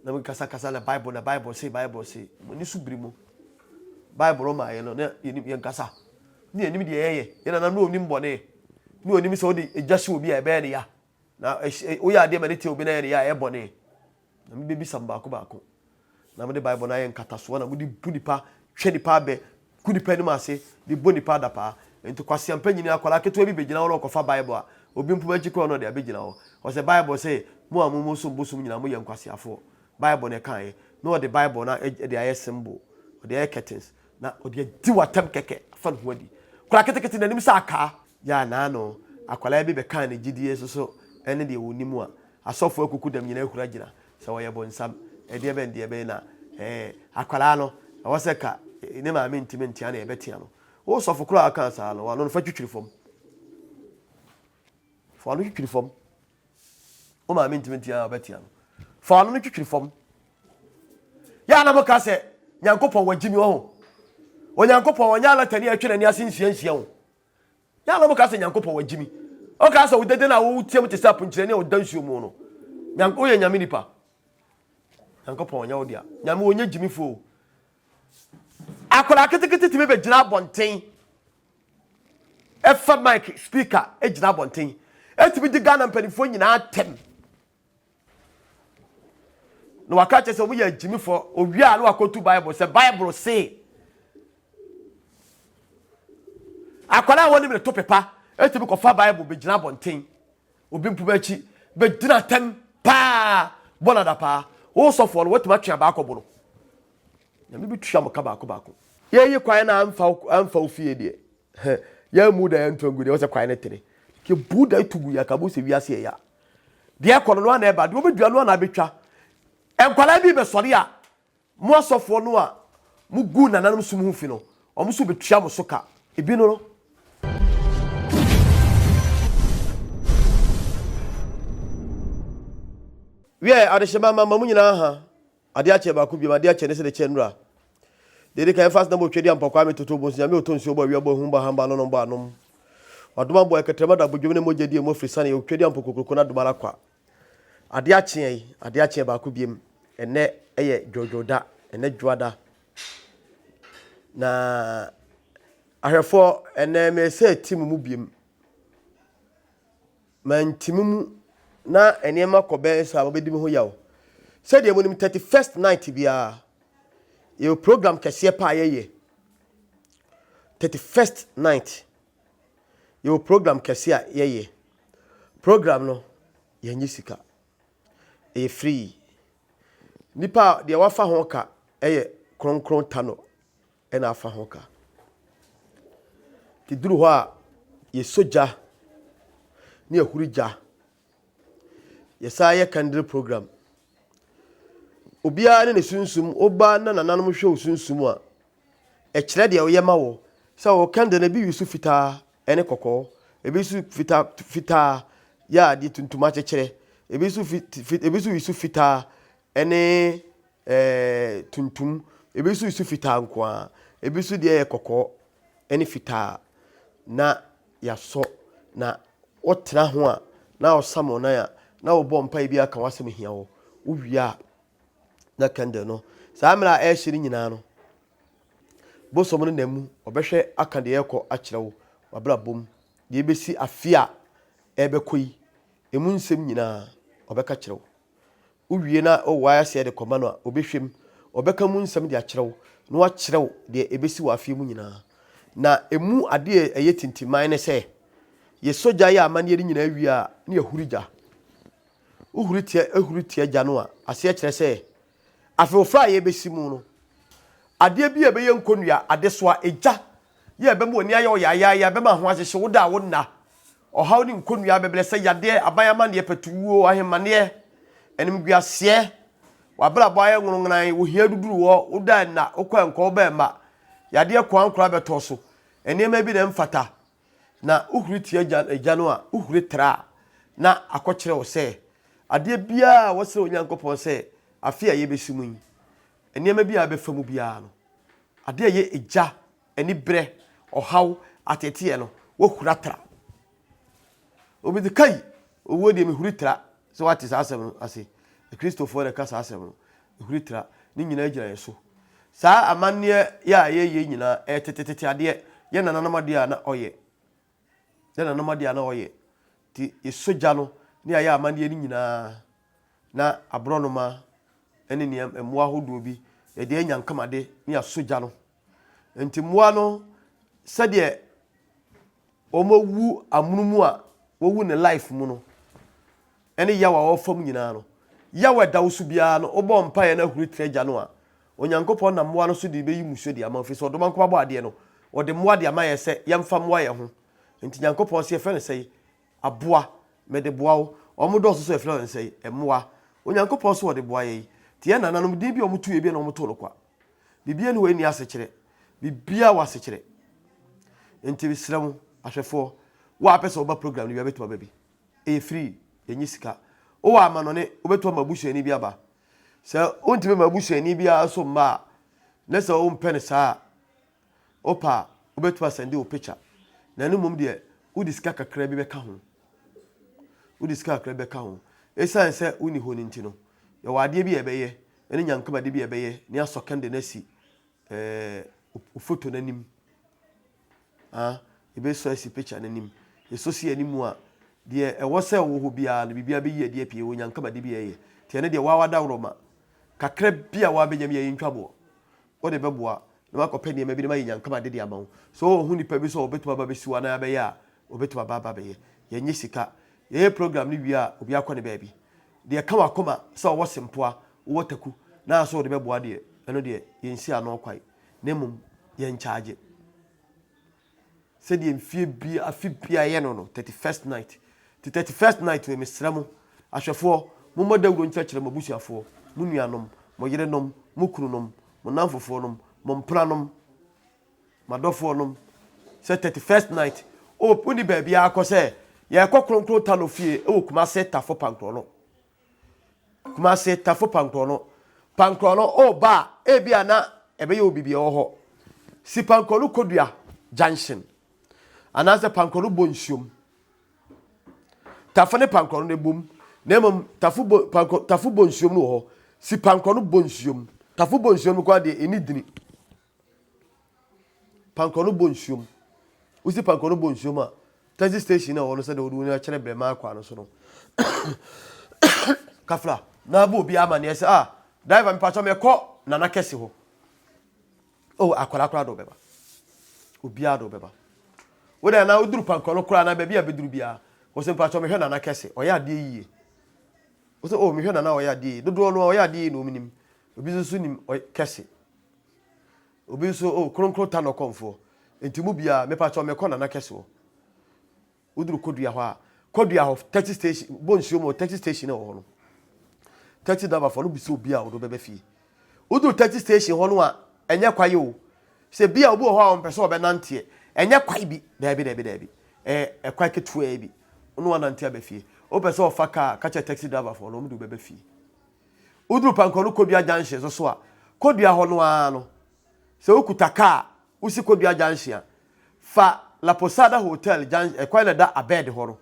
na me kasa na Bible say ni subiri mu Bible ma ye no na ye kasa ni enim de ye ye na no onim bone ni onim se odi ejase obi e be ne ya na o ya de ma ne te obi na ye ya e bone na me bebi samba ko na me de Bible na ye nkata so na me di bunipa hwe nipa be kunipa ni ma se di bonipa da pa enti kwase ampa nyini akwala keto bi begina wo ko fa Bible a obi mpuma chiko no de abegina wo o se Bible say mo amumu so bosum nyina mo ye nkwase afo Bible ne kan no the Bible na de aye symbol de aye curtains na o de di watam keke afa no adi kwala ketekete na nim sa aka ya na no akwala bi be kan ne gidie so ene de wonimu a asofo akuku dam nyina ehura gina se wo ye bonsam e de be na akwala no wo se ka ne ma menti ana e betia no wo sofo kura aka sa no wa no fa twitwiri fom fa no twitwiri fom o ma menti ana betia no fa no twitwiri fom ya na mo ka se nyankopon wagimi ho o nyankopon wonya latani atwe na asinsia ho ya na mo ka se nyankopon wagimi o ka se wo dede na wo tiem te sapu nkire ne o dansuo mu no nyanko ye nyame nipa nyankopon wonya wo dia nyame wonya gimi fo akola ketekete ti be gina bonten efa mic speaker e gina bonten etibi di Ghana mpanifo nyina atem no wakache se omu ya gimi fo owia no wakotu Bible se Bible say akola woni me to pepa etibi ko fa Bible be gina bonten obi mpu ba chi be gina tem pa bona da pa wo so fo no wetuma twa ba akoboro na me bi twa mo ka ba akobako ye kwan na amfa ofie de ya mu da yantongu de wo se kwan ne tere ke buda itugu ya kabo se wiase ya de kono no na eba de obedua no na betwa enkwala bi be sori a mo asofo no a mu gu nananum sum hu fi no o mu so betua mo so ka ebi no we adeshema mama mu nyina ha ade ache ba ku bi ade ache ne se de chenura de kan fast na mo twedi ampakwa metoto bo nya me otonsuo bo wi bo hu ba hamba no ba anom waduma bo eketrema da bodwom ne mo jedi mo frisane yo twedi ampokokoko na dumara kwa ade ache ba ku biem ene eye jojoda ene juada na ahwefo ene me se tim mu biem man timu na ene makobe sa bobedi me ho yawo se de mo nim 31st night bia your program Kesse pa ye 31st night your program Kesse ye program no ye nyisika e free nipa de wafa ho ka eye kronkron tano e na afa ho ka ti duru ho a ye soja ni ehurija ye sa ye candle program obia ne sunsum oba na nananum hwe sunsum a e kire de ye ma wo se wo kande na bi yusu fita ene kokko e bi su fita ya di tuntuma chekere e bi su yusu fita ene tuntum e bi su yusu fita nkoa e bi su de kokko ene fita na ya so na otra ho a na osamo na ya na obo mpa bi aka wasem hia wo uwia na kande no samra e hiri nyina no bosom no namu obehwe akande yeko akyerewo wabrabom de besi afia ebekoi emu nsem nyina obeka kyerewo uwie na o waya se de koma no obehwem obeka mu nsem de akyerewo no akyerewo de ebesi wa afia mu nyina na emu ade eye tintiman ne se ye soja ya amane nyina awie a ne yahurija ehuritie gya no a ase kyere se afofra ye besimu no ade bi ebe ye nkonua ade soa eja ye ebe mo ni ayo ya be ma ho ahyehye wo da wo na ohaw ni nkonua bebele se yade abayama ne petuwo ahemane enim guase wa bra bo aye ngunungan wo hia duduru wo da na okwa nko ba ma yade kwa nkura beto so enema bi na mfata na uhuritie eja no a uhuri tra na akokere wo se ade bia wo se onyankopon se afia ye besimu yi enema bia be famu bia no ade ye eja eni bre ohaw atete no wo huratra obi de kai owo de me huritra so what is asem ase Christopher de kasa asem ehuritra ni nyina agyina yeso saa amanne ya ye nyina tetetete ade ye nananam ade na oye ye nananam ade na oye ti yesoja no ni ya amanne ni nyina na abronoma ene ni emwa hodo bi ye de anya nkamade ni asoja no enti mwa no sade omowu amunumu a wowu ne life mu no ene yawa ofam nyina no yawa dawsu bia no obo mpa na huru treja no a onyankopon na mmoa no so de beyi muso de amanfi so odoman ko babo ade no ode mmoa de amaye se yemfa mmoa ye ho enti nyankopon se efe ne sei aboa mede boa wo omodo so efe ne sei emmoa onyankopon so ode boa ye ti ye nananom din bi omutu ye bi na omuto no kwa bibia ne we ni asechire bibia wa asechire enti bisrem ahwefo wa apese oba program ni bia betuma baby e free yenyi sika o wa amanone obeto mabusu ani bia ba se ontime mabusu ani bia so ma na se o mpene saa opa obeto sende o picture na no mum de udi sika kakra bi beka ho udi sika kakra beka ho esan se uni ho ni ntino ye wade bi ebeye ene nyankama de bi ebeye ni asokende na si o photo nanim ebe so esi picture nanim yeso si animu a de ewo se wo ho bia na bibia be yi de pie wo nyankama de bia ye te ne de wa da wroma kakra bia wa benyam ye ntwabo o de beboa na makopɛ ne ma bi ma nyankama de ama so hu nipa bi so obetuma ba be siwa na be ya obetuma ba be ye ye nyi sika ye program ni bia obi akɔ ne ba bi de kama koma so wo sempoa wo taku na so de beboa de eno de ye nsi ano kwai na mum ye nchaage said the mfie bi afibia ye no 31st night the 31st night we misramu ahwefo mo modawuro nkyekere mabusuafo mo nuanom mo yerenom mo kununom mo namfofo nom mo mpranom madofo nom say 31st night o puni baby akose ye kokronkro tano fie e okuma se tafo pankro no kuma se tafo pankro no o ba e bia na ebe ye obibia ho si pankro no kodua junction anase pankro bonsium tafane pankro no bom nemom tafu bonsium no ho si pankro no bonsium tafu bonsium ko ade eni dini pankro no bonsium usi pankro no bonsium a taxi station na wono se de wodu ni a kire brema akwa no so no kafla na bo bi ama ne se driver me pacho me ko nana Kesse ho akwala do beba obi ado beba woda na uduru pankolo kura na ba bia beduru bia wo se pacho me hwe nana Kesse oya de yiye wo se me hwe nana oya de dodo no oya de no minim obi so nim Kesse obi so kronkro Tano Komfor entimu bia me pacho me ko nana Kesse ho uduru kodua ho taxi station bonsuo mo taxi station ho no taxi driver for no bi so bia odo beba fie uduru taxi station ho no a enye kwaye o se bia obi ho a on pese obenante enye kwai bi dabi kwai ketua bi ono wanante abafie o pese o faka ka che taxi driver for no mdu beba fie uduru pankolo kodua junction so a kodua ho no a no se okuta car usi kodua junction fa La Posada Hotel junction kwai na da abed ho no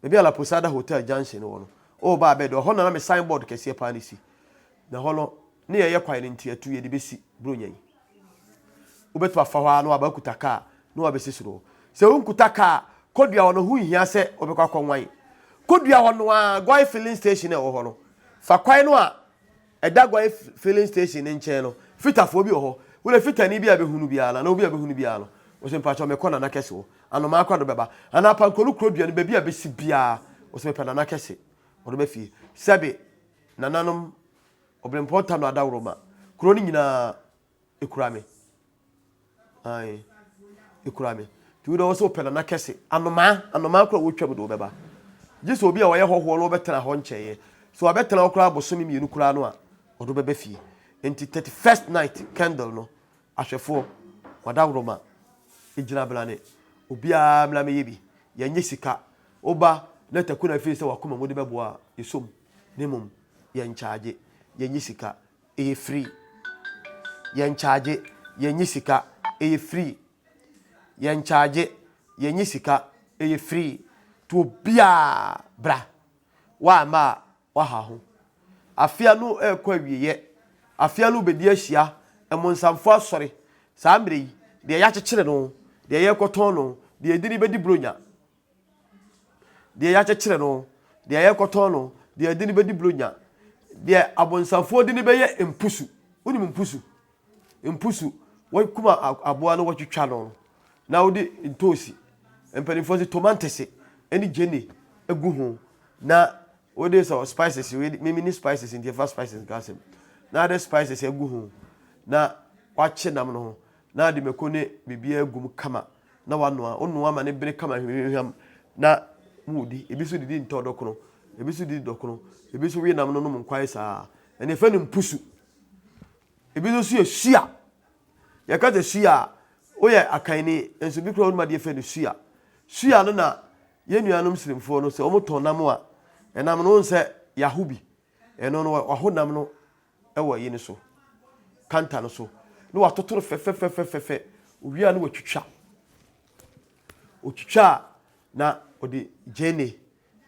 bia La Posada Hotel junction no no o ba abed ho na me signboard Kesse pa ni si na ho no ne ye kwai ne ntiatu ye de besi bronyan ubetu afa ho no abakuta car no abesisiro se unkuta car kodua ho no hu hia se obekwa kwanwan kodua ho no a gwai filling station e ho no fa kwai no a eda gwai filling station nche no fitafo bi ho wole fitani bi abehunu bi ala na obi abehunu bi ala o se mpacho me kona na Kesse ho ano ma akwa do beba ana pankolu krodua no ba bi abesi bia o se pena na Kesse o do be fie sebe nananom obrempota no adawroma kro ni nyina ekurame ekurame ti wo do so pena na Kesse anoma kro wo twam do beba jiso obi a wo ye hoho no betena ho ncheye so abetena okra abosomi mienu kura no a o do beba fie enti 31st night candle no ahwefo wadawroma ejina blane obi a mla me yebi ye nye sika oba na takuna fi se wakoma mo de beboa yesom nemum ye nchaage ye nye sika e free ye nchaage ye nye sika e free ye nchaage ye nye sika e free to bia bra wa ma wa ha ho afia no ekɔ awiye afia no bedi ahia emonsamfo asɔre saa mbre yi de ya kyekere no de ya kɔtɔn no de edini bedi bronya de ya kyekere no de ya kɔtɔn no de edini bedi bronya de abonsamfo de ne beye empusu woni empusu wo kuma aboa no wotwetwa no na wo de ntosi empanifo se tomantese eni gene egu ho na wo de so spices we mini spices in the first spices gasem na the spices egu ho na wache nam no ho na de mekone bibia egum kama na wanoa onu ama ne bere kama hwehweham na mudi ebiso didi ntodokono ebiso didi dokono ebiso we nam no no mkwai saa ene fa ne mpusu ebiso su yesua yakata sua oye akani enso bi kro no ma de fa ne sua no na yenuanom sirimfo no se omoton nam a enam no nse yahubi eno no wahonam no ewo yi ne so kanta no so no watotoro fe owia no otwitwa na odi jene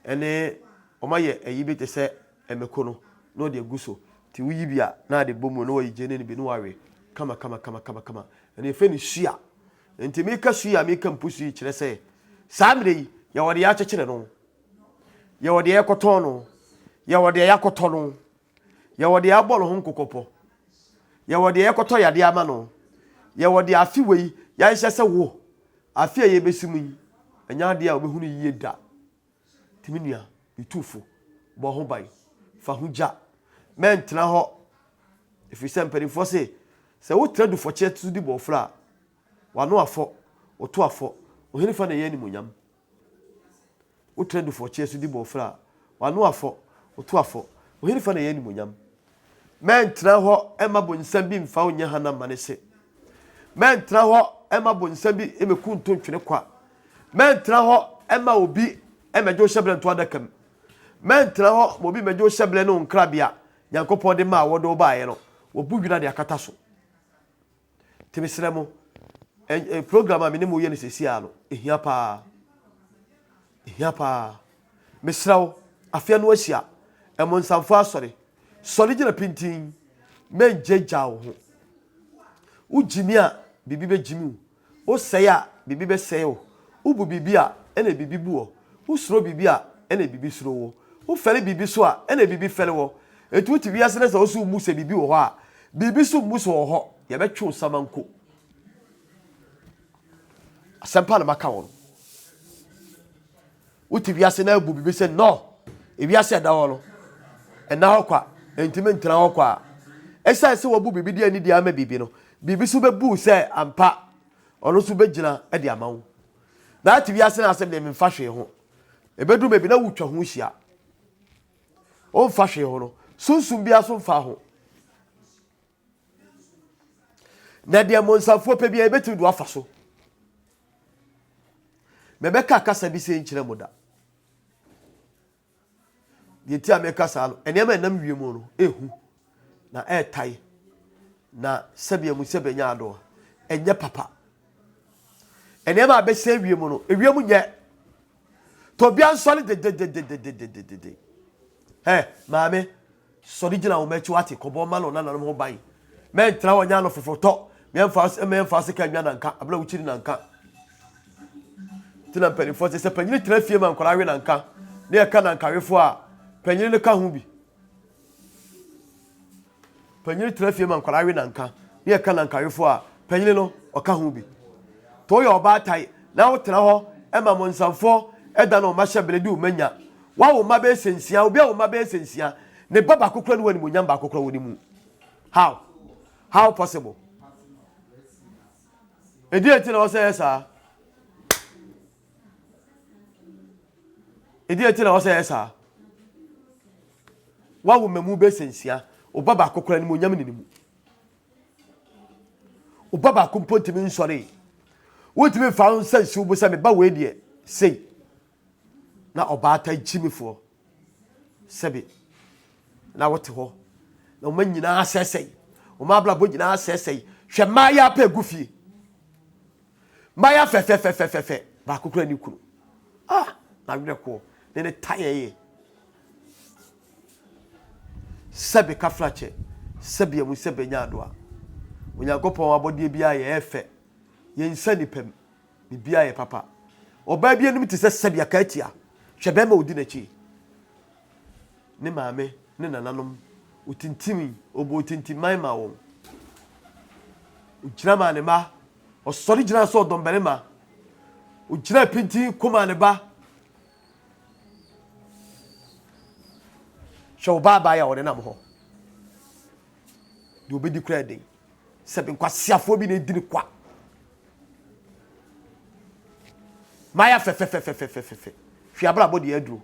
ene omaye eyibe te se emeko no no de guso ti wuyi bia na de bomu no wayi jene ne bi no wawe kama ene fe ni sua enti me ka sua me ka mpusu kire se samre yi ya wode ya kyekere no ya wode ya koton no ya wode ya koton no ya wode ya bolo ho nkokopo ya wode ya koton ya de ama no ya wode afi wei ya hye se wo afi ye besimu yi anya de a obehunu yiye da timinua itufo bo ho bai fa huja mentena ho ifise mperifo se wo tradu fo che tu di bo fra wano afo oto afo ohini fa na ye ni monyam wo tradu fo che su di bo fra wano afo oto afo ohini fa na ye ni monyam mentena ho ema bonsam bi mfa onya hana manese mentena ho ema bonsam bi emeku ntontwene kwa mentena ho ema obi emejo shebre nto adakam mentena ho obi mejo shebre no nkrabia yankopon de ma wodo baaye no obu dwina de akata so timisremo program a menemu ye ne sesia no ehia pa mesrawo afia no ahia emonsamfo asore sori gina pintin menjeja wo ho ujimi a bibi be jimi o seya bibi be seyo ubu bibi a ene bibi buo usro bibi a ene bibi sro wo u fere bibi so a ene bibi fere wo etu ti wiase na so so mu se bibi wo ho a bibi so mu so wo ho ye be twu samanko asempa na maka wo uti wiase na abu bibi se no e wiase da wo no ena ho kwa entime ntra ho kwa esa se wo bu bibi dia ni dia ama bibi no bibi so be bu se ampa ono so be gina e dia mawo na ti wiase na asem de me fa hwe ho ebedu mebi na wutwa ho hia o fa hwe ho no sunsum bia so fa ho na dia monsafo pe bia ebeti do afa so mebeka kasa bi se nkire moda yeti ameka sa no enema enam wiemu no ehu na etai na sebia mu sebenya ado enye papa enema abese wiemu no ewiemu nye to bia nsole de maame sori gina wo mechi wate kobo ma no nananom ho ban me ntra wonya no fofoto me mfa se ka nwa nanka abla wuchiri nanka tina penifo se panyini tra fie ma nkora we nanka ne ya ka nanka wefo a panyini ne ka ho bi panyini tra fie ma nkora we nanka ne ya ka nanka wefo a panyini no o ka ho bi to yo ba tai na wo tena ho e ma monsamfo eda no ma hyebele di umanya wa wo ma be sensia obi a wo ma be sensia ne baba kokora no wani monyam ba kokora woni mu how possible eti na wo say esa eti na wo say esa wa wo mamu be sensia o baba kokora ni monyam ni mu o baba komponti mi nsore wo ti me fa nsansi wo bo say me ba we de sei na obata jimifo sebe na wote ho na o manyina asesei o ma bla bo nyina asesei hwe maya pa gufie maya fe ba kokura ni kunu na wure ko ne taye sebe kafrache sebe mu sebe nyadoa onyankopon abodie bia ye efe ye nsa nipam bibia ye papa oba bia nim te sebe aka atia hwebe ma odi na chi ne maame ne nananom utintimi obo utintimai ma wo ujira ma ne ma osori jira so dombere ma ujira pinti koma ne ba show baba ya wona nam ho de obedi kra den sebe nkwasiafo bi na dini kwa maya fe hwiabra body aduro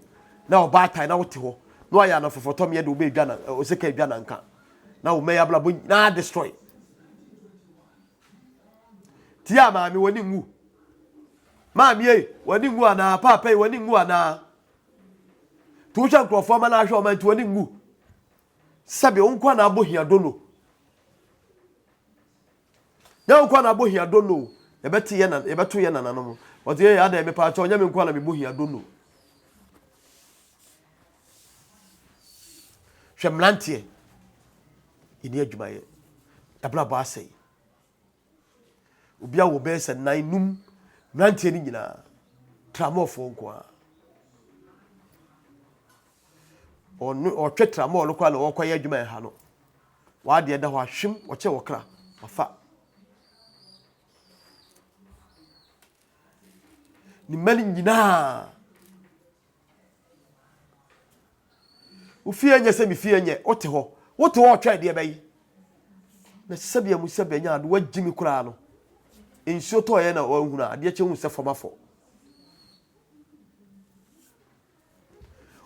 na oba tai na wote ho no aya na fofotom ye de obe dwa na oseka dwa na nka na wo meya bla bo na destroy tia maami woni ngu maami e woni ngu ana papa e woni ngu ana tu hwa nkrofo ma na hwa ma nti woni ngu sabe onkwa na abohia dono ya onkwa na abohia dono ebeti ye na ebeto ye na nanom odi ye ada me pa cha onya me nkwa na me bohia dono hwemlantie ini adwumaye abla ba asai obia wo be se nan num mlantie ni nyina tramofo nkwa o twetra mo lokwa na wokoye adwuma ha no wa de da ho ahwem o che wokra afa ni mali nyina ufie nye se mi fie nye ote ho twa de bayi na sabia mu sabia nya ado wagimi kura no ensuo to ye na ohuna ade che hu se fomafo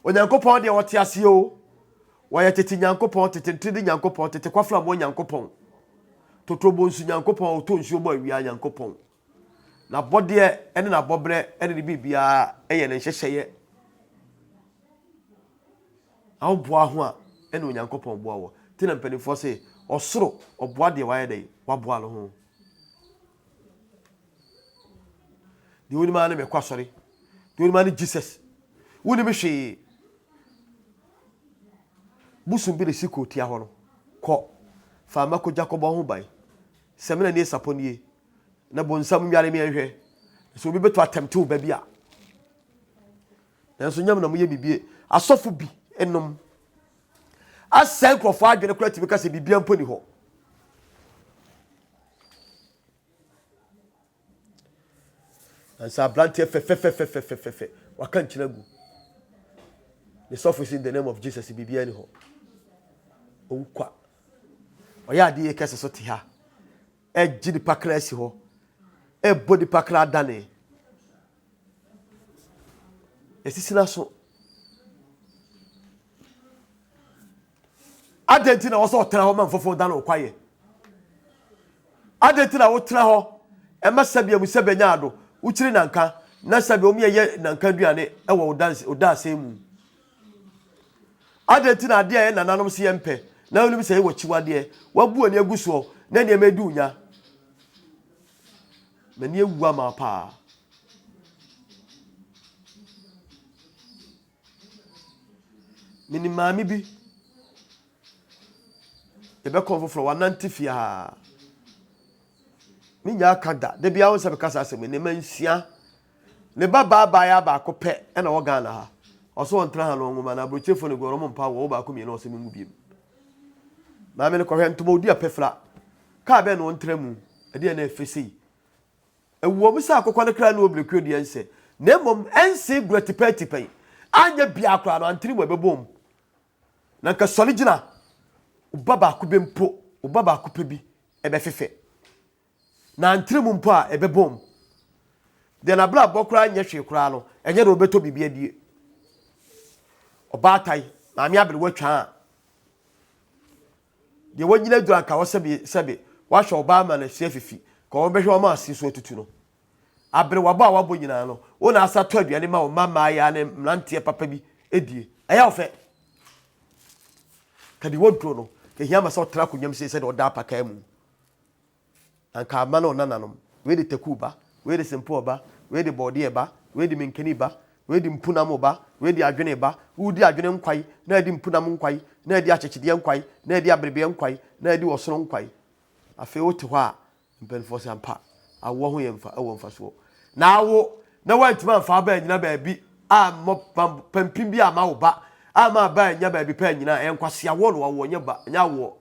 onyankopon de wote ase o woye tete nyankopon tete nyankopon tete kwafra mo nyankopon totrobo nsu nyankopon o to nsuo bo awia nyankopon na bode ene na bobre ene de bibia eye ne hyehyeye aw boa ho a ene onyankopon boa wo tina mpanifo se osoro oboa de waye dai waboa lo ho di woni ma na me kwasori di woni ma na Jesus woni me hwe busum bi de sikoti ahoro ko fa mako Jacob ho bai semena ne saponi na bonsam nware me hwe so bi beto atemte ba bia nanso nyam na mo ye bibie asofo bi enom asen krofo adwene kura tibi kase bibia mponi ho ansa brante fe waka nchinagu the surface in the name of Jesus bibia ni ho onkwa oya de Kesse so te ha ejidi pakra si ho body pakra dane esisina so adentina wo so tena ho man fofo dane okwaye adentina wo tena ho emasabia musabia nyaado uchiri nanka na sabia omi ye nanka duane ewo odase mu adentina ade ye nananom se yempe na onim se ye wachiwade wabu ani aguso na ne medu nya mani ewu ama pa mini maami bi ebe konfofro wanantifia minya kada de bia won se bekasa asem ne mansia ne baba ya ba ko pe e na wo Ghana ha oso won tra ha no ngoma na brochefo ne goro mpa wo ba ko mi na oso mu biem maami ne ko hwe ntomo odi apefra ka be no won tra mu e de na efesi ewo bi sa akokwa ne kra na oblekwe di ense na mom ense gratipatipai anya bia akra no antiri mo bebom na nka soli gina ubaba ko bempo ubaba ko pebi ebe fefe na antiri mu mpo a ebe bom de na bla bokra anya hwe kra no enye do beto bibia die obatai maami abere watwa de wanyina dura ka wo sebe wa hwe obama na hwe fifi ko wo behwe o ma asiso atutu no abere wabo a wabo nyina no wo na asa to aduane ma wo mama ya ne mlantie papa bi edie eya ofe kadi wodro no ke hiama so tra kunyam se de oda apaka mu anka ama no nananom we de takuba we de sempo ba we de body ba we de menkani ba we di mpunam ba we di adwene ba wo di adwene nkwai na di mpunam nkwai na di achechide nkwai na di abrebe nkwai na di wosono nkwai afi wo te ho a mpenfo se ampa awo ho yemfa ewo mfa so na awo na wantima mfa ba nyina ba bi a mo pampim bi ama wo ba ama ba nya ba bi pa nyina enkwase awo no wo nya ba nya wo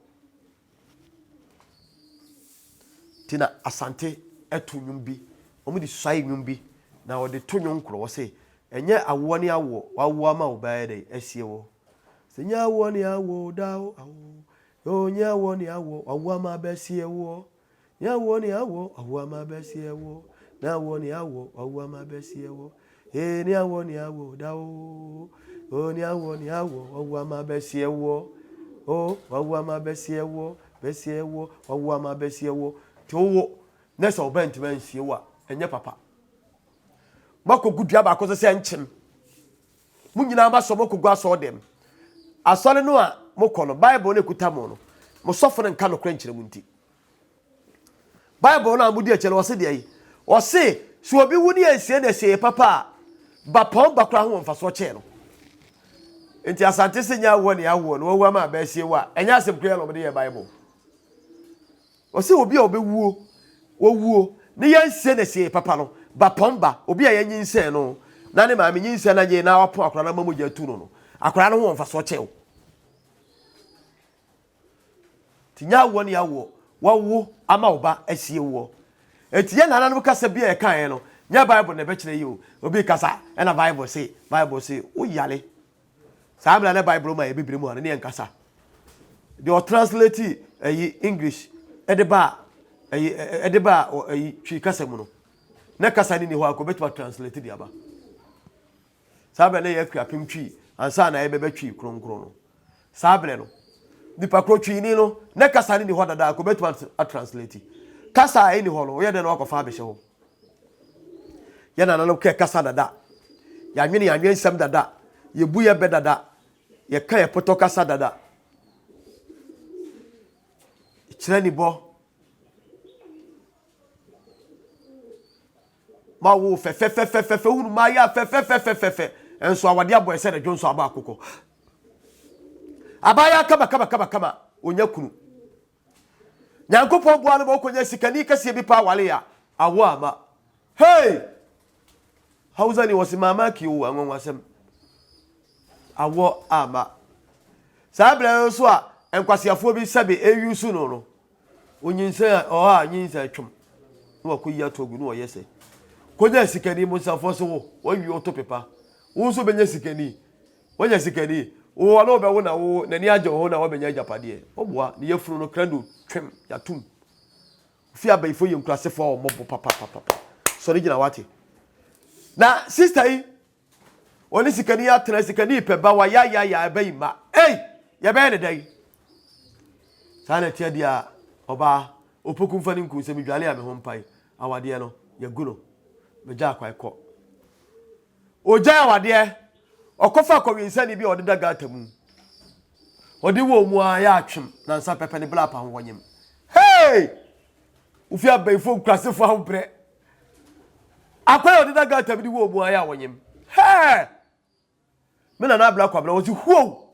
tina asante eto nwum bi omu di swai nwum bi na wo de to nwum kro wo se enye awo ne awo wawo ama wo ba de asie wo se nya awo ne awo dawo awo yo nya awo ne awo wawo ama ba sie wo nya awo ne awo wawo ama ba sie wo na awo ne awo wawo ama ba sie wo ni awo ni awo dawo o ni awo wawo ama ba sie wo o wawo ama ba sie wo wawo ama ba sie wo towo nesa obent man sie wa enye papa mako gudua ba ko se nchim munyina ba so mako gua so dem asole no a moko no bible na kuta mo no mo sofo ne nka no kra nkyere mu nti bible na amudi echele wo se de yi wo se so obi wudi asie na sie papa ba pon ba kra ho mfa so che no enti asante se nya wo ne awo no wo ama ba sie wa enya asem kra no de ye bible wo se obi a obewuo wo wuo ne yansie na sie papa no ba pomba obi a yanyinse no na ne ma menyinse na ye na wapo akora na mamoja tu no akora no ho mfa so chew tinya wo ne yawo wawo ama oba asie wo etiye na no kasa bia e kan no nya bible na be kire yi o obi kasa e na bible say o yale sa bla na bible ma e bibire mu ne nkasa de o translate English edeba twi kasa mu no na kasa ni ho akobetwa translate di aba sabe na yakwa pimtwi ansa na yebebe twi kronkron no sabe no dipa kro twi ni no na kasa ni ho dada akobetwa translate kasa ni ho no ye de na wakofa abehye ho ye na no ke kasa dada ya nwen nsam dada ye bu ye be dada ye ka ye poto kasa dada kire ni bo ma wo fe unu ma ya fe enso awade abo ese de dwonso aba akoko abaya kama onya kunu nyankopon boa no bokonya sikani kase bi pa wale ya awo ama hey hausa ni wasimama ki o anwan wasem awo ama sabra so a enkwasiafo bi sabe eyusu no onyinsa o nyinsa twom no akoyi atogu no yese konya sikani musafo so wo wi oto pepa wo so benya sikani wonya sikani wo na obewo na wo nani aje ho na wo benya japade oboa ne yefuru no krando twem yatum fi abaifo yenkrasefo o mobo papa sorry gina wate na sister yi oni sikani ya tena sikani peba wa ya abaima ya be ne dai sana tia dia oba opokum fani nku se midwale ya me ho mpai awade no ya guno meja akwa eko oja awade okofa kowinsa ni bi odeda gata mu odi wo mu a ya atwem na nsa pepe ne blapa ho wonyem hey ufi abaifo nkrasefo ahobre akwa odeda gata bi wo mu a ya wonyem hey me na abla kwa bla wo ti huo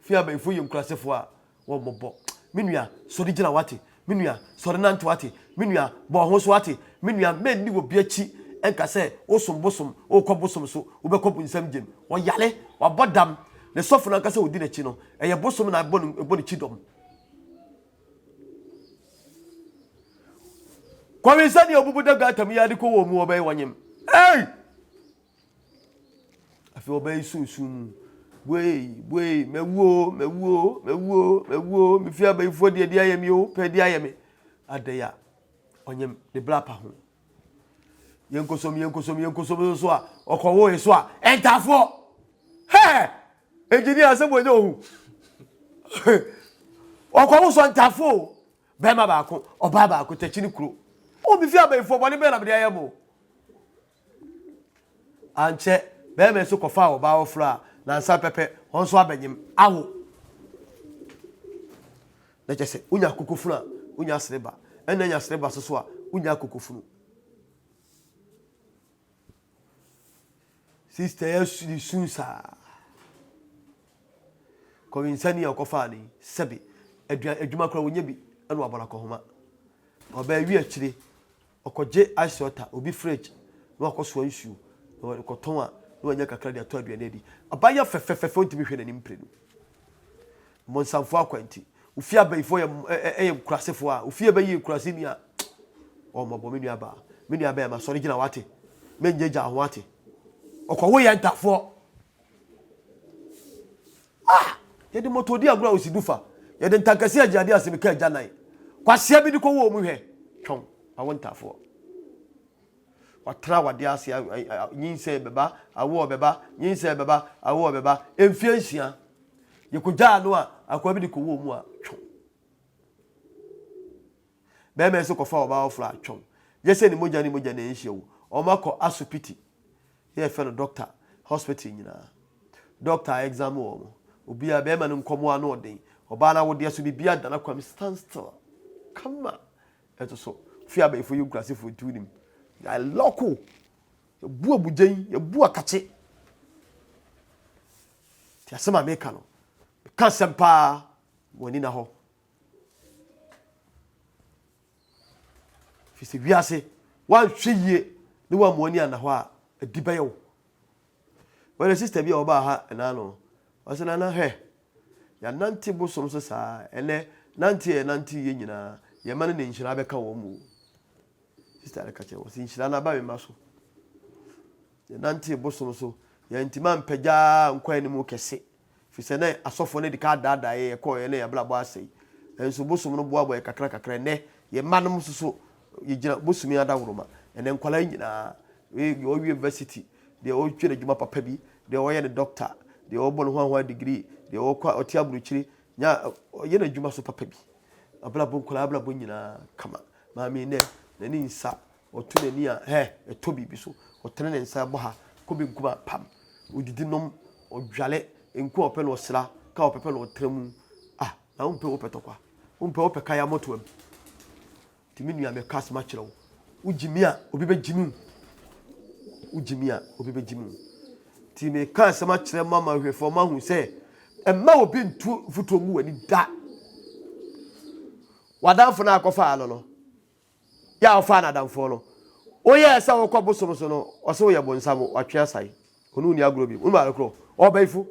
fi abaifo yenkrasefo a wo mobo menua sori gina wate menua sori nanto wate menua bo ho so wate menua me ni wo biachi enka se osombosom okobosom so obekọbu nsam gem wo yale wa bodam ne sofo na kase odi na chi no eye bosom na ebo ni chidom kwa nsa ni obubu daga atam ya de ko wo mu obey wanyem afi obey sunsun Boy, mewo, mi fi abaifo de ayemi o, pe de ayemi. Adeya. Onyem de blapa ho. Yenkosom so a, okowo so a, entafo. He! Engineer se bonyo hu. Okowo so entafo. Bema ba ko, oba ba ko techini kuro. O mi fi abaifo boni be na be de ayemo. Anche, bema so kofa oba ofra. Na nsa pepe onso abanyem awo na chese unya kokofunu a unya sreba enya nya sreba so a unya kokofunu sister yes soon sa ko insani akofa ni sebe adwuma kora wonya bi eno abala ko homa oba wi akire okoje ice water obi fridge no akoso nsuo no koton a no anya kakra de ato aduane di abaya fefefefe ontimi hwe nanim prenu monsamfo akwanti ufia bayifo ye kurasefo a ufia bayi kurase ni a o mabo menu aba ya ma sori gina wate menjeja ho wate okwo ye ntafo yede motodi agura osidufa yede ntankasi ajiade asemika ajanan kwasia bi diko wo mu hwe twon awontafo watra wade ase nyinse beba awo beba nyinse beba awo beba emfie nsia yekuja no a akwa bi diko wo mu a twon be me so kofa oba ofra twon yese ni moja na nhiewo omako asupiti ye fe no doctor hospital nyina doctor exam wo obi a be ma no nkomo ano odin oba na wode aso bibia dana kwam stand still kama eto so fia ba ifo yukrase fo tunim ya loko bu abujen ya bu akache ti asema meka no ka sempa woni na ho fisi wiase wan hweye ni wa moni ana ho a adibayo wele sister bi oba ha na no wasana na he ya nanti bosom so sa ene nanti ye nyina ye mane ne nhira beka wo mu sister ka che wo si nhira na ba me maso ye nanti bosom so ya ntima mpagya nkwan ni mu kesse fise na asofo ne dika dada ye ko ye ne ya blabo asei enso bosom no boabo ye kakra ne ye manom so ye gina bosumi adawroma ene nkwala nyina we university de o twere djuma papa bi de o ye ne doctor de o bon ho degree de o kwa oti aburuchiri nya ye na djuma so papa bi abla bon kola abla bon nyina kama maami ne nani nsa otu nani a etobi bi so otene ne nsa bo ha ko bi nkuma pam odidi nom odwale enku ope no sra ka opepe no tremu na umpe opetokwa umpe opeka ya moto am timinu me kas ma kire wo ujimia obi be jimu ujimia obi be jimu ti me kas ma kire mama hwefo ma hu se emma obi ntu futo mu wani da wadanfo na akofa alo no ya ofa na danfo no oye sa wo kobosom so no o se wo ye bonsam watwe asai onu ni agro bi onu ma akro obaifu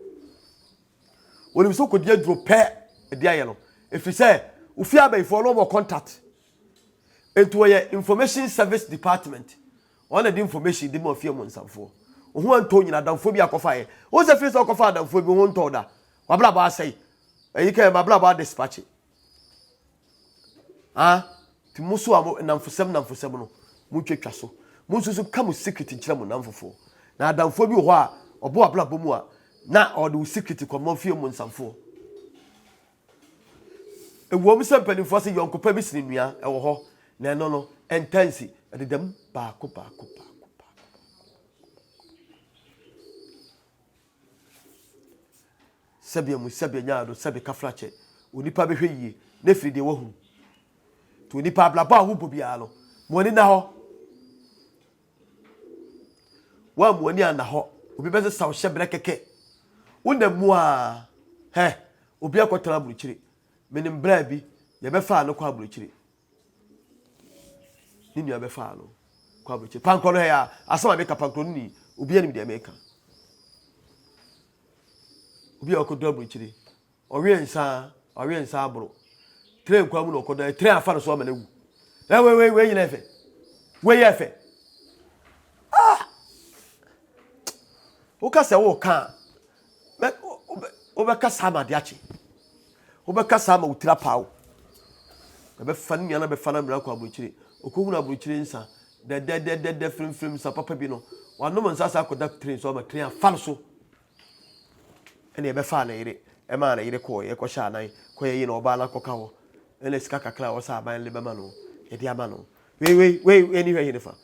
oni so kodia dro pe dia ye no efise ufi abaifo no mo contact into your information service department on the information di mo fie mo nsamfo ohu anto nyina danfo bi akofa ye o se fise akofa danfo bi ho nto da wabla ba asai eyika ma bla ba dispatch ti musu amo namfosem no mu twetwa so mu nsusu kam secret kire mo namfofo na danfo bi ho a obo wabla bo mu a na o de secret ko mo fie mo nsamfo ewo mi sempanifo se yonkopa bi sinua ewo ho na no intensi edem ba ko sabia mu sabia nyaado sabi kafrache onipa behwe yie na firi de wahu to onipa blaba hu bobia no moni na ho wa moni ana ho obi beze saw hyebre keke wona mu a obi akotara buruchiri menim bra bi ye be fa no kwa buruchiri nini ya be fa no kwa buruchiri pankolo ya asama be kapankolo ni obi anim de meka obi akodo buruchiri owe nsa abro tren kwa mu no kodo tren afa no so ma na wu we nyina efe we ye efe o ka se wo kan obe kasa ma de achi obe kasa ma utira pawo be fan nya na be fan amra kwa buruchiri okohuna buruchiri nsa de film sa papa bi no wanom nsa sa akoda train so ma train afan so ene be fa na ire e ma na ire ko ye ko sha nan ko ye na oba na koka ho ene sika kakra wo sa aban le be ma no ye dia ma no we anywhere here fa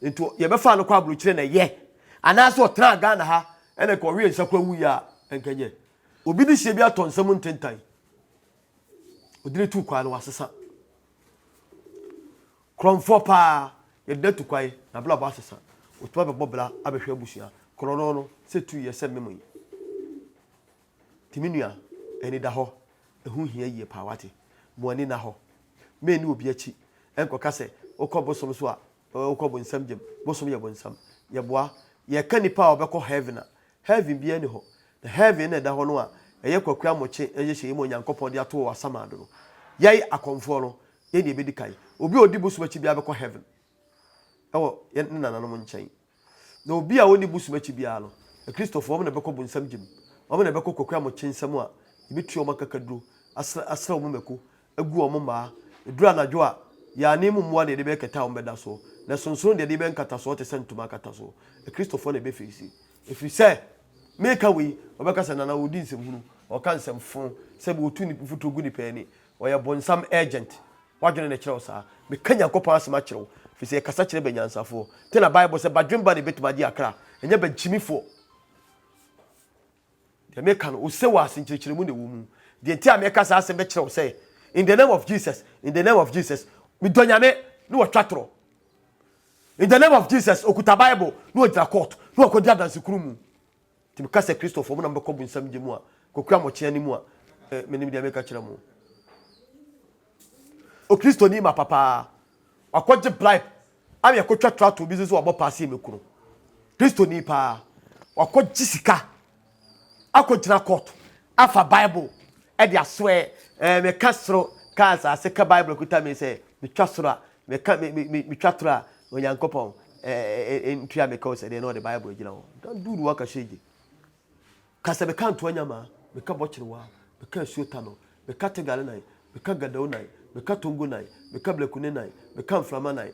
into ye be fa no kwa buruchiri na ye ana so tra Ghana ha ene ko wi nsa kwa wu ya enkanye obi di hye bi atonsam ntentan odire tu kwa no wasesa kromfo pa ye datu kwai na bla ba asesa otuba be bobla abehwe abusia Korono no se 2 years se memoyi. Timinua eni da ho ehu hia yie pa wate. Mo ani na ho. Me ni obi achi. Enko ka se okobosom so a okobo nsam gem. Bosom ye bonsam. Ye boa ye ka nipa obekọ heaven a. Heaven bi ani ho. The heaven na da ho no a eye kwakua moche eye hye mo Nyankopon de ato wasamado no. Yai akomfo no ye ne ebedi kai. Obi odi busumachi bia bekọ heaven. Ewo ye nananom nchen. Na obi a woni busumachi bia no. Christopher na bekọ bonsam gem. Omo na bekọ kwakua moche nsam a ebetu omo kakaduro asra omo meko agu omo ma edura anadwo a ya ne mumwa ne de be keta omo beda so na sonson de be nkata so te sentuma kata so Christopher na be fesi efiri se meka we obeka se na odi nsem hunu o kan nsem fon se be otu ni futu gu ni pani o ye bonsam agent wadwene ne kire sa me kanya kopa asema kire fi se kasa kire benyansafo te na bible se badwemba ne betuma di akra enye benchimifo de meka no o se wa asinchirikire mu ne wo mu de nti a meka sa asem be kire o se in the name of Jesus, we donyame no twatro. In the name of Jesus, okuta Bible no dra court, no akodi adanse kurumu. Ti me kase Christopher mo na mbekọ bu nsam gemu a, kokua mo kye ani mu a, menim de meka kire mo. O Kristo ni ma papa. Akọje bribe. Am yakotwa trato bi so obo pass me kunu. Kristo ni pa. Akọje sika. Akọjina court. Afa Bible. E dia swear me kasro kansa se ka Bible kuta me se me twasro me ka me twatro a Onyankopon ntua me ka o se de no the Bible gina ho don do waka shege kasa me kan to anyama me ka bochirewa me ka suota no me ka tegale nai me ka gadawo nai me ka tongo nai me ka blakune nai me ka mframa nai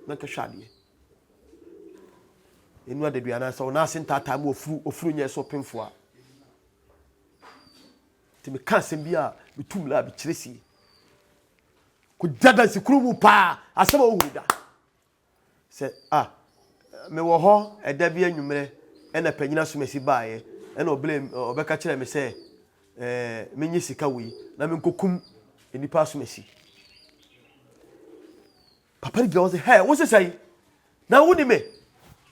na ka hwade enu adeduana so na asentata ma ofuru nye so pemfo a ti me kan sem bia me tumla bi kiresi ko dada sikuru pa asema ohuda se me wo ho eda bia nwumre ena panyina so mesi baaye ena obeka kire me se menyi sika wi na me nkokum enipa so mesi papa ri go say hey wo say na woni me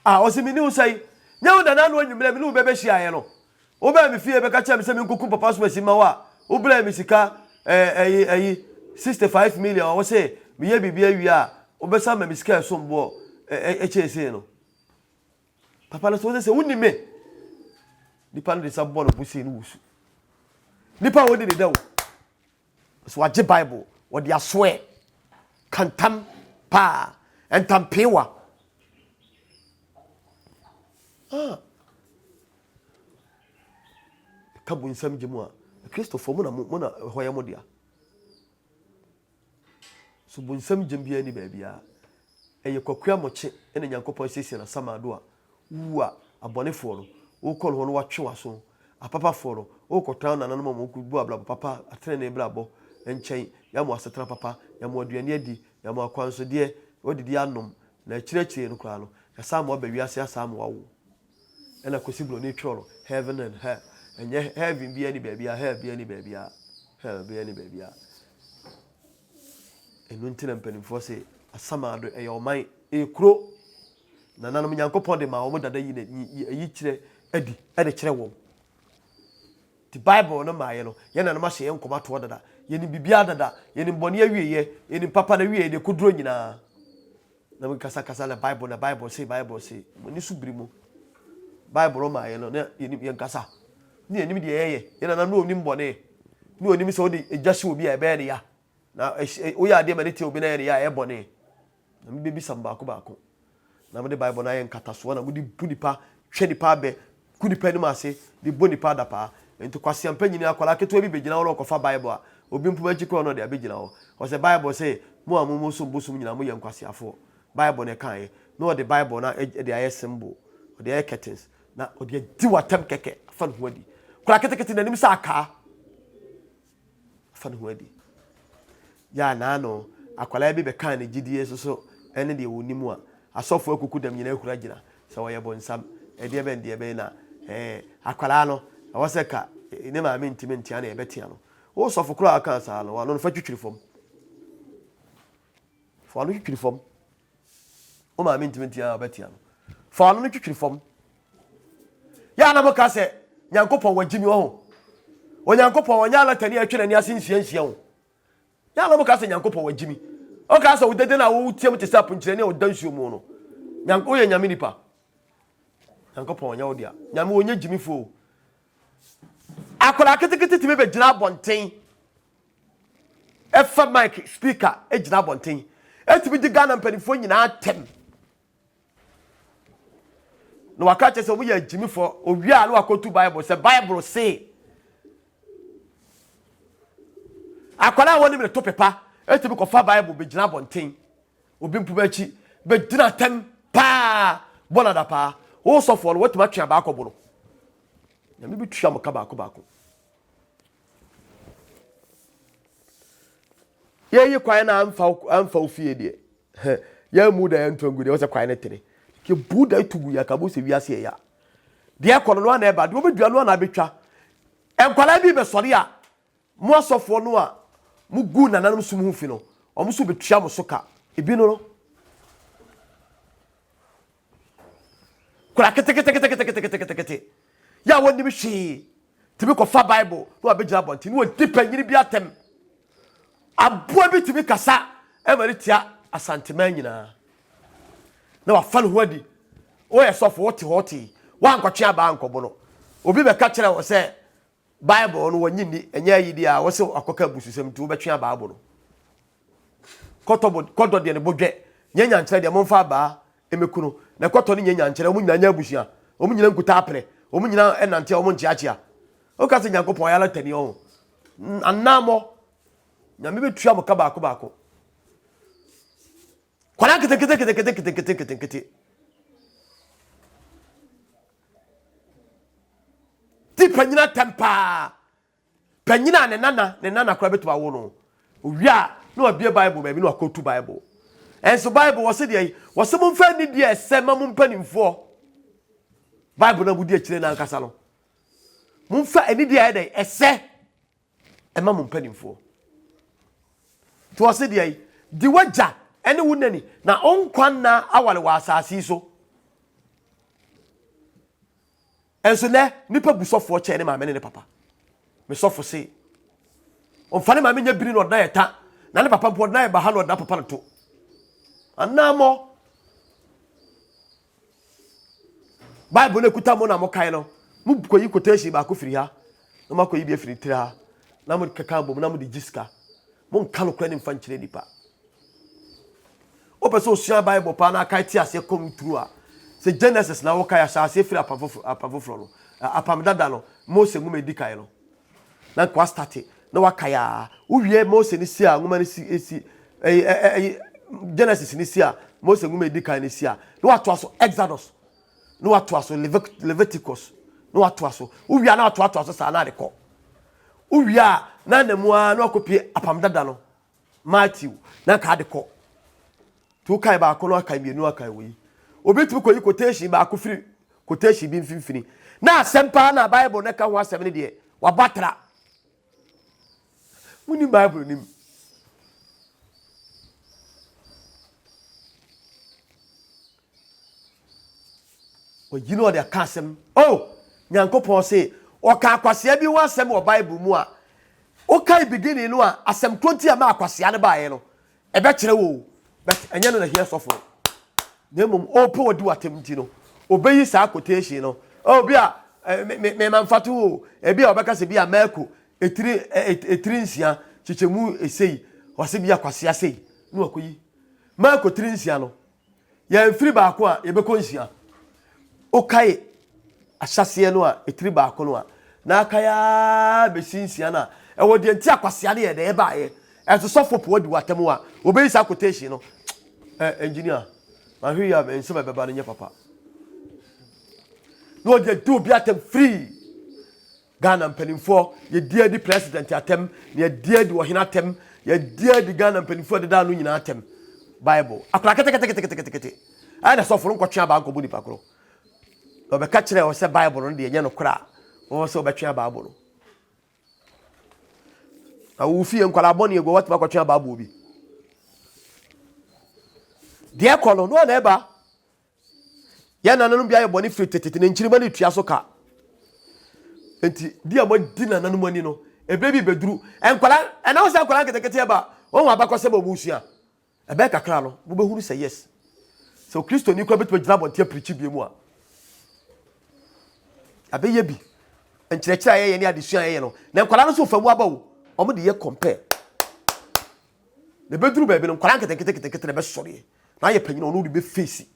o se me ni wo say nya wo dana no nwumre me no bebe hia ye no oba me fie beka kire me se me nkokum papa so mesi ma wa obra me sika 65 million wo say me ye bibia wi a obesa ma me sika so mbo chese no papa na so say woni me nipa no de sabbo no busi no wusu nipa woni de dawo so age Bible wo de aswe kantam pa entampewa kabu nsam gemu a Christopher mo na hoya mo dia so bunsam gembia ni baabia eye kwakua moche ene Nyankopon sesi na samado a wu a abonefo no wo kol ho no watwe waso apapa fo no wo kotan na nanoma mo kubu abla papa atrene ne blabo enchen ya mo asetra papa ya mo aduane adi ya mo akwanso de odidi anom na kirechire no kra no ya sam oba wiase asam wawo ena kosiblo ne tworo heaven and hell enye heaven bi ani baabia hell bi ani baabia hell bi ani baabia enu ntina mpanimfo se asamado eyoman ekro na nanom Nyankopon de ma wo dada yi kire adi ade kire wo the Bible no ma ye no ye na no ma hye nkoma to dada ye ni bibia dada ye ni mbone awieye ye ni papa na wieye de koduro nyina na mun kasa na Bible say ni subiri mu Bible ma ye no na ye ni kasa ni enim de ye na na no onim mbone ni onim se odi ejase obi a ebe ne ya na o ya de manete obi na ye ya e bone na me bebi samba baako na me de Bible na ye nkataso na me di bunipa hwe nipa be kunipa ni ma se di bonipa da pa enti kwase ampanyini akwala keto bi begina wo kofa Bible a obi mpuma chiko no de abegina wo o se Bible say mo amumu so bosum nyina mo ye nkwase afo Bible ne kan ye no the Bible na de aye symbol o de aye curtains na o de di watam keke afa no adi kwala ketekete na nim sa aka afa no adi ya na no akwala bi be kan ne gidie so ene de wonimu a asofo akuku dam nyina ekura gina se wo ye bonsam e de ben de be na akwala no awoseka ne ma menti ana ebetia no wo sofo kura aka sa no no fa twitwiri fom fa no twitwiri fom o ma menti ana ebetia no fa no twitwiri fom ya na moka se Nyankopon wagimi ho Onyankopon onya latani atwe nani asensiansia ho ya na moka se Nyankopon wagimi o ka se wodede na wo tiem te sapo nkire ne odansuo mu no Nyanko ye nyame nipa Nyankopon onya odia nyame onya gimifo akola ketekete timi be gina bonten efa mic speaker e gina bonten etimi di Ghana mpanifo nyina atem no wakache se obuya gimifo owia no akotu Bible se Bible say akola woni me to pepa etimi ko fa Bible be gina bonten obi mpu bachi be gina tem pa bona da pa wo sofo no watuma twa ba akobo no nyame bi twa mo ka ba akobako ye kwai na amfa ofie de ya mu da yantongu de wo se kwai ne tere ke buda itugu ya kabo se wiase ya de kono no na eba de obedua no na betwa enkwala bi be sori a mo asofo no a mu gu nananum sum hu fi no omo so betwa mo soka ebi no kura kete ya woni bi hwe tibi ko fa Bible no abegina bonti no dipa nyiri bi atem aboa bi tibi kasa e mari tia asanteman nyina na wa fa no hodi o ye sofo hoti wa nkotwe aba ankobo no obi be ka kire wo se Bible no wanyini enya yidi a wo se akoka bususem ti wo betwe aba abo no kodo de ne bodwe nyanya nkire de momfa aba emekuno na koto ne nyanya nkire omu nyanya abusua omu nyina nkuta apre omu nyina enante omu nchiachia o ka se Nyankopon ya latani o annamo nyame betua mo ka baako kwala kete ti panyina tempa panyina ne nana kwa betu awo no owia na obie Bible ba bi na akotu Bible enso Bible wo se de wo se mo mfa ni de ese ma mo mpanimfo Bible na budi akire na nkasa no mo mfa eni de ya de ese e ma mo mpanimfo to wo se de di waja ene wunani na onkwan na awale wa asasi so enso ne nipa busofo che ne ma me ne papa me sofo se on fane ma me nya biri no na yeta na ne papa pod na e ba ha no na papa to anamo Bible ne kuta mo na mo kai no mu ko yi quotation ba ko firi ha na ma ko yi bi firi tira na mo kaka bom na mo di jiska mo nka no kwa ne mfa nkire nipa o person sua Bible pa na kai ti ase come through a se Genesis na wo kai ase firi apafofro no apamdada no Mose ngum edikai no na kwa start na wa kai a uwie Mose ni si a ngum ni si Genesis ni si a Mose ngum edikai ni si a no ato aso Exodus no ato aso Leviticus no ato aso uwie na ato aso sa na de ko uwie na namua no akopie apamdada no Matthew na ka de ko to kai ba ko no kai mienu akai wi obetu ko yi quotation ba ko firi quotation bi mfimfini na asempa na Bible na ka ho asem ne de wa batra muni Bible nim o jino de akasem oh Nyankopon say o ka akwase bi wa asem o Bible mu a o kai beginning no a asem 20 ama akwase ane ba ye no e be kire wo but enye no na here suffer nemum opo wodi watem ti no obeyi sa quotation no obi a me manfatu o ebi a obeka se bi a mako etiri nsia chichemu esei wase bi akwase asei no akoyi mako tiri nsia no ya mfiri ba ko a yebeko nsia okai ahyase no a etiri ba ko no a na akaya be sinsia na e wodi enti akwase ane ye de e ba ye eto sofo wodi watem a obeyi sa quotation no engineer ma hwi ya me nso beba no nye papa no de do bi atem free Ghana mpanimfo ye dia di president atem ye dia di ohina atem ye dia di Ghana mpanimfo de da no nyina atem Bible akora kete ana so foro nkotwe aba nkobo ni pakoro o be ka kire o se Bible no de ye no kora o se o be twe aba no a wo fie nkwala boni ego wat ba kwatwe aba obi de ekolo no na eba ya nananum bia ye boni free tete ne nchirima ne tua so ka enti dia mo di nananom ani no ebe bi beduru enkwala ena wo se enkwala ketekete ba won abakose ba musua ebe kakra no wo behuru say yes so Kristo ni kwa beto gina bonte preach bi mu a abeye bi enkyerɛkyerɛ ayɛ ne adesua ayɛ no na enkwala no so famu aba wo omo de ye compare ne beduru ba bi no enkwala ketekete na be sɔre na ayɛ panyina ono de be face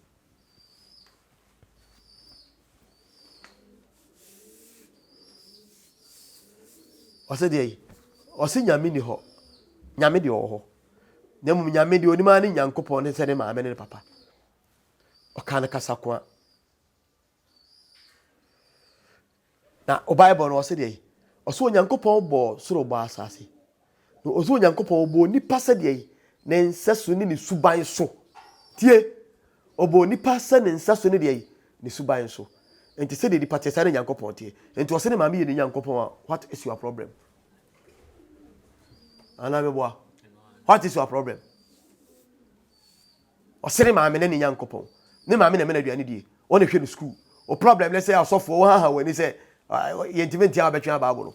ɔsɛ de ɔsɛ nyame ni hɔ nyame de ɔhɔ na mu nyame de onima ne nyankopɔn ne sɛ ne maame ne papa ɔka ne kasa ko a na o Bible no ɔsɛ de ɔsɛ onyankopɔn bɔ soro bɔ asase no ɔsɛ onyankopɔn bɔ nipa sɛ de ne nsaso ne suban so tie ɔbɔ nipa sɛ ne nsaso ne de ne suban so enti sɛ de nipa te sɛ ne nyankopɔn tie enti ɔsɛ ne maame ye ne nyankopɔn what is your problem Anameboa. What is your problem? Ɔsɛ ne maame ne nyankopɔn ne maame na me na aduane die ɔna hwɛ no school o problem let's say asɔfo wo ha wani sɛ yɛntimi ntia abɛtwe abaabo no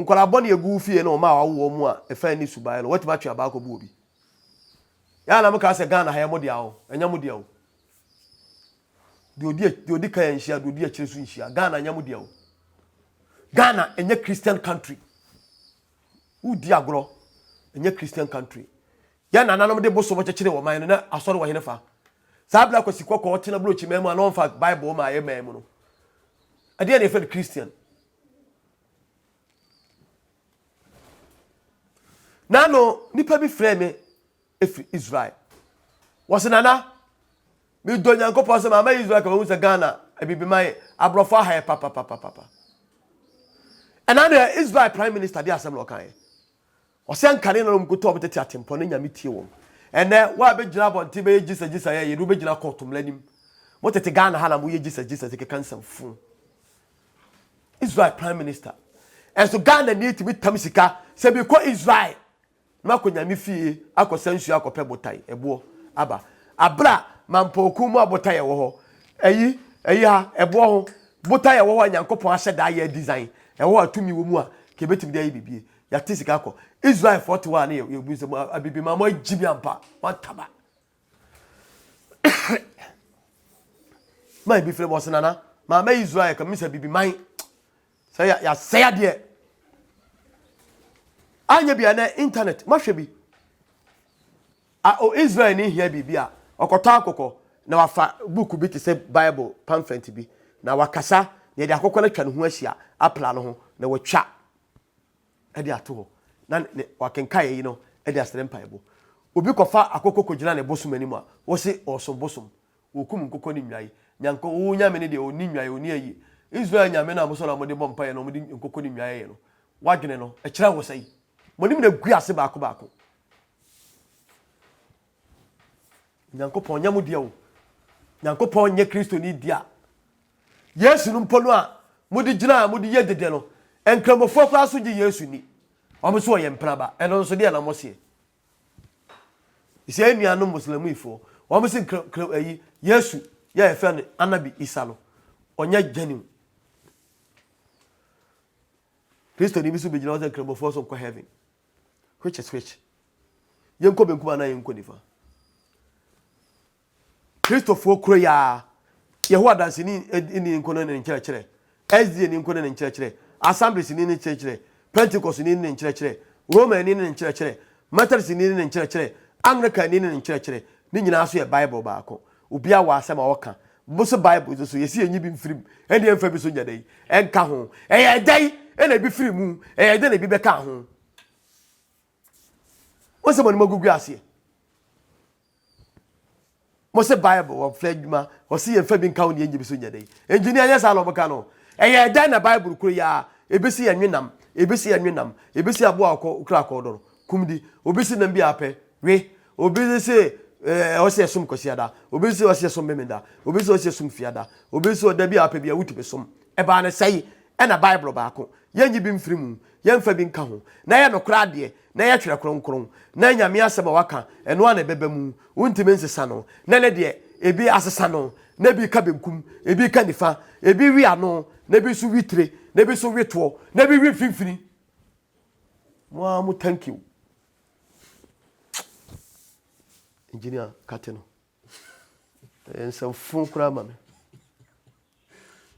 nkola bɔ ne egu fie no ma awo mu a efa ni subai no wetima twe abaako bu obi ya na mka sɛ Ghana ha yɛ modia wo enya modia wo de odi kan nhia de odi akyire so nhia Ghana enya modia wo Ghana enya Christian country udi agro enya Christian country ya na nanom de boso bo kyekere wo man no na asɔre wo henefa saa bla kwasi kokɔ ɔtena blochi memu a no mfa Bible ma ayɛ memu no ade na efe Christian nano nipa bi frɛ me efi Israel wɔse nana me do nyankopɔ sɛ mama Israel ka wo sɛ Ghana abibi mai abrɔfo ha papa ɛna Israel prime minister de asɛm lo kan ɔsɛ nkane na mkuto obetete atempo ne nyame tie wo ene wa be gina bonte be gisa ye ye do be gina court mlanim motete Ghana hala mo ye gisa ke kansan fu Israel prime minister enso Ghana ni ti bitam sika se bi ko Israel ma ko nyame fie akosansu akopɛ botai ebo aba abra mampoku mu abotai wo ho ayi ha ebo ho botai wo ho nyankopɔn ahyɛ da ye design wo atumi wo mu a ke betim de ayi bibie ya tisika ko Israel 41 na ye bu se abibi mama jibi ampa wataba mai bi fere bo senana mama Israel ka misa bibi man say ya say de anya bia na internet mahwe bi o Israel ni hia bibi a okota akokɔ na wafa book bi te se Bible pamphlet bi na wakasa na de akokɔ na twa ne ho ahia apla no ho na watwa e de ato ho na wakenka yi no e de asere mpaebo obi kɔfa akokɔ kɔgyina ne bosom anim a wo se ɔsom bosom wo kum nkokɔ ni nwae nyanko wo nyame ne de oni nwae oni ayi Israel nyame na boso na mo de bompa ye no mo de nkokɔ ni nwae ye no wadwene no e kyerɛ wo sai monim na gu ase baako nyankopɔn nyamo dia wo nyankopɔn nye Kristo ni dia Yesu no mpo no a modi gyina modi ye dede no enkramofo kra so gye Yesu ni omo so ye mpraba eno nso de na mo se ise enuano muslimu ifo omo se ayi Yesu ye efe no anabi Isa no onya gyanim Kristo ni bisu begyina wo enkramofo so ko heaven which is which yenko benkuma na yenko nifa Kristo fo kro ya Yehowa danse ni nko no ne nkyerɛkyerɛ SD ni nko no ne nkyerɛkyerɛ Assemblies ni ne nkyerɛkyerɛ Pentecost ni ne nkyerɛkyerɛ Roman ni ne nkyerɛkyerɛ Methodist ni ne nkyerɛkyerɛ Anglican ni ne nkyerɛkyerɛ ni nyina so ye Bible baako obi a wa asɛm a wɔka boso Bible so yesi enyi bi mfirim ene emfa bi so nyadai enka ho eye dai ene bi firimu eye dai na bi bɛka ho wose mo ni magugu ase mo se Bible wa flagma o se ye fa bi nka ho ne enyi bi so nyadai engineer yes alo bɛka no eye dai na Bible kuro ya ebesi enwenam ebesi abo akọ kra akọ kumdi obesi na bi apɛ we obesi se ɔse som kɔsiada obesi ɔse som memenda obesi ɔse som fiada obesi ɔda bi apɛ bi awuti be som eba na sai ɛna Bible baako yenyi bi mfirimu yemfa bi nka ho na ye no kra de na ye twere kronkron na nyame asɛm a waka ɛno ana bɛba mu untime nsesa no na ne de ebi asesa no na bi ka benkum ebi ka nifa ebi wi ano na bi so witre na bi so wetwo na bi wi finfini mo thank you engineer Katino ensam fun kura ma me